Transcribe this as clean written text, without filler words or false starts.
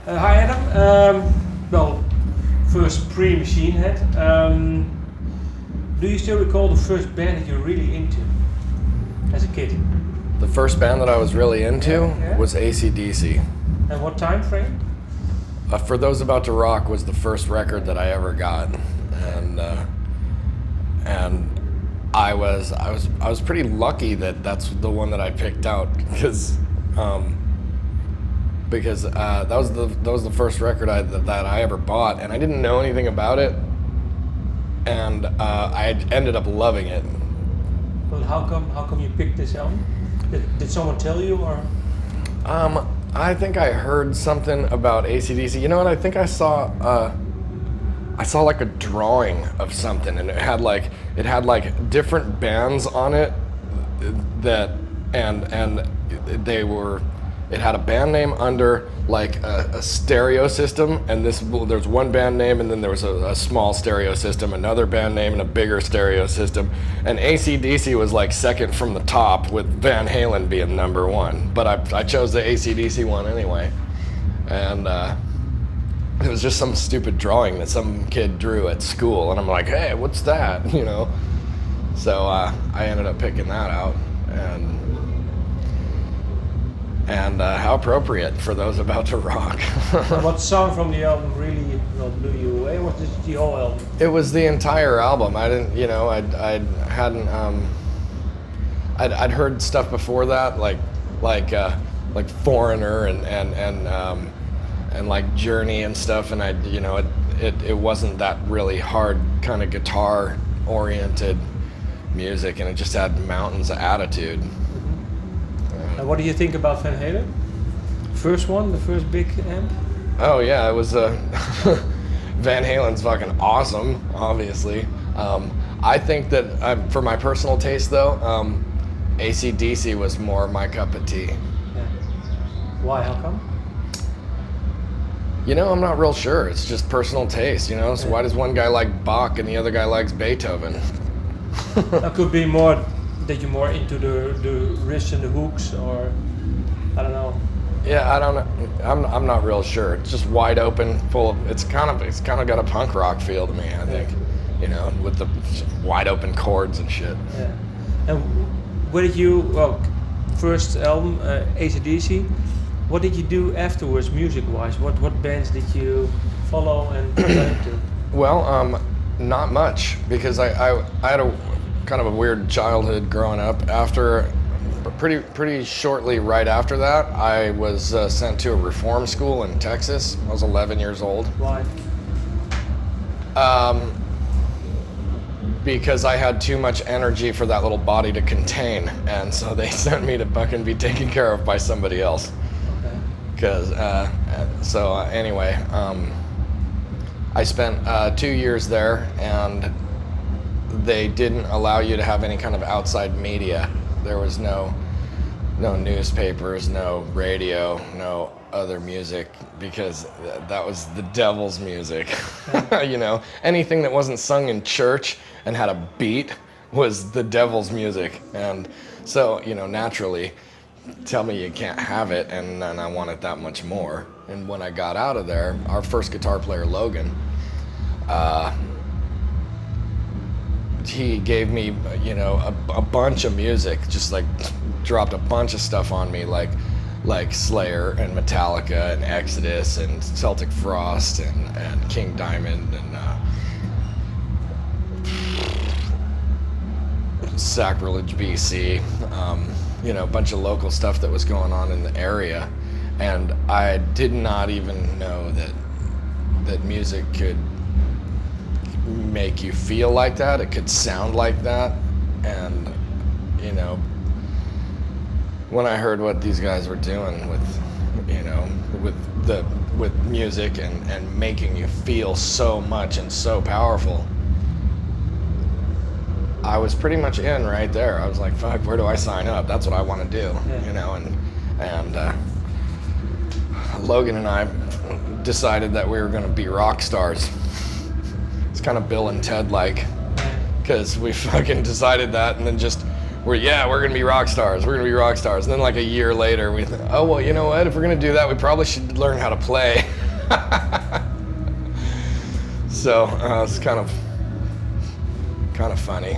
Hi Adam. Well, first pre-Machine Head. Do you still recall the first band that you're really into as a kid? The first band that I was really into was AC/DC. And what time frame? For Those About to Rock was the first record that I ever got, and I was pretty lucky that that's the one that I picked out because that was the first record that I ever bought, and I didn't know anything about it, and I ended up loving it. Well, how come you picked this album? Did someone tell you, or? I think I heard something about AC/DC. You know what? I think I saw like a drawing of something, and it had like different bands on it that and they were. It had a band name under like a stereo system, and there's one band name, and then there was a small stereo system, another band name, and a bigger stereo system. And AC/DC was like second from the top, with Van Halen being number one. But I chose the AC/DC one anyway, and it was just some stupid drawing that some kid drew at school, and I'm like, hey, what's that? You know. So I ended up picking that out, and how appropriate for Those About to Rock. What song from the album really blew you away? Or was it the whole album? It was the entire album. I didn't, I'd heard stuff before that, like Foreigner and like Journey and stuff, and it wasn't that really hard kind of guitar oriented music, and it just had mountains of attitude. What do you think about Van Halen? First one, the first big amp? Oh yeah, it was Van Halen's fucking awesome, obviously. I think that for my personal taste though, AC/DC was more my cup of tea. Yeah. Why? How come? I'm not real sure. It's just personal taste, So yeah. Why does one guy like Bach and the other guy likes Beethoven? That could be more that you're more into the riffs and the hooks, or I don't know. Yeah, I don't know. I'm not real sure. It's just wide open, full of. It's kind of got a punk rock feel to me. I think, with the wide open chords and shit. Yeah. And where did you? Well, first album, AC/DC. What did you do afterwards, music-wise? What bands did you follow and get into? Well, not much, because I had a kind of a weird childhood growing up. After pretty shortly right after that, I was sent to a reform school in Texas. I was 11 years old. Why? Because I had too much energy for that little body to contain, and so they sent me to fucking be taken care of by somebody else. Okay. Because anyway, I spent 2 years there, and they didn't allow you to have any kind of outside media. There was no newspapers, no radio, no other music, because that was the devil's music. Anything that wasn't sung in church and had a beat was the devil's music. And so, naturally, tell me you can't have it, and then I want it that much more. And when I got out of there, our first guitar player, Logan, he gave me, a bunch of music, just like dropped a bunch of stuff on me, like Slayer and Metallica and Exodus and Celtic Frost and King Diamond and Sacrilege BC, a bunch of local stuff that was going on in the area. And I did not even know that music could make you feel like that. It could sound like that. And when I heard what these guys were doing with music and making you feel so much and so powerful, I was pretty much in right there. I was like, fuck, where do I sign up? That's what I want to do. Yeah. And Logan and I decided that we were going to be rock stars. It's kind of Bill and Ted like, because we fucking decided that, and then just we're gonna be rock stars. We're gonna be rock stars. And then like a year later, we think, oh well, you know what? If we're gonna do that, we probably should learn how to play. So it's kind of funny.